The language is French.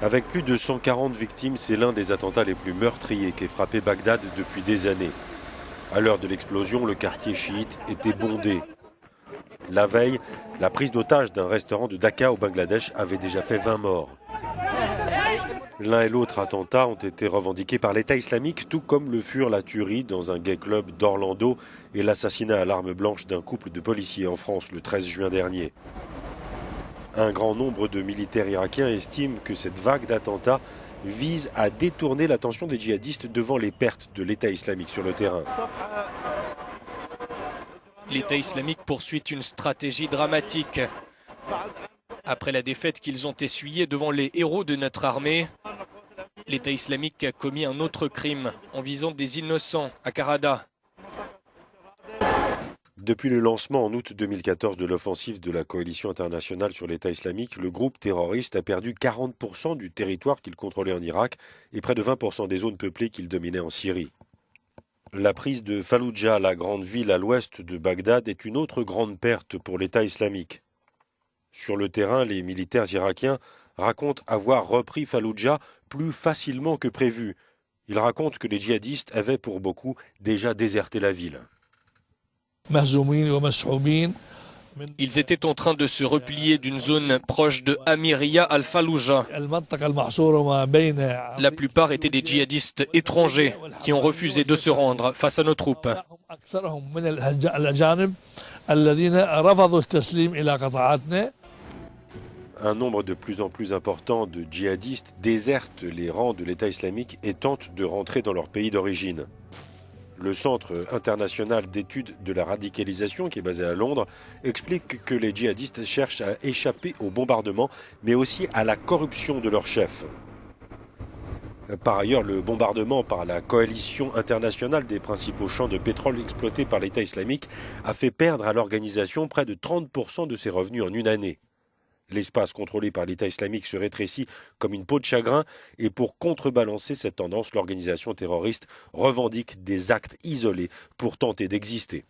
Avec plus de 140 victimes, c'est l'un des attentats les plus meurtriers qu'ait frappé Bagdad depuis des années. À l'heure de l'explosion, le quartier chiite était bondé. La veille, la prise d'otage d'un restaurant de Dacca au Bangladesh avait déjà fait 20 morts. L'un et l'autre attentat ont été revendiqués par l'État islamique, tout comme le furent la tuerie dans un gay club d'Orlando et l'assassinat à l'arme blanche d'un couple de policiers en France le 13 juin dernier. Un grand nombre de militaires irakiens estiment que cette vague d'attentats vise à détourner l'attention des djihadistes devant les pertes de l'État islamique sur le terrain. L'État islamique poursuit une stratégie dramatique. Après la défaite qu'ils ont essuyée devant les héros de notre armée, l'État islamique a commis un autre crime en visant des innocents à Karada. Depuis le lancement en août 2014 de l'offensive de la coalition internationale sur l'État islamique, le groupe terroriste a perdu 40% du territoire qu'il contrôlait en Irak et près de 20% des zones peuplées qu'il dominait en Syrie. La prise de Falloujah, la grande ville à l'ouest de Bagdad, est une autre grande perte pour l'État islamique. Sur le terrain, les militaires irakiens racontent avoir repris Falloujah plus facilement que prévu. Ils racontent que les djihadistes avaient pour beaucoup déjà déserté la ville. Ils étaient en train de se replier d'une zone proche de Amiria al-Falloujah. La plupart étaient des djihadistes étrangers qui ont refusé de se rendre face à nos troupes. Un nombre de plus en plus important de djihadistes désertent les rangs de l'État islamique et tentent de rentrer dans leur pays d'origine. Le Centre international d'études de la radicalisation, qui est basé à Londres, explique que les djihadistes cherchent à échapper aux bombardements, mais aussi à la corruption de leurs chefs. Par ailleurs, le bombardement par la coalition internationale des principaux champs de pétrole exploités par l'État islamique a fait perdre à l'organisation près de 30% de ses revenus en une année. L'espace contrôlé par l'État islamique se rétrécit comme une peau de chagrin et pour contrebalancer cette tendance, l'organisation terroriste revendique des actes isolés pour tenter d'exister.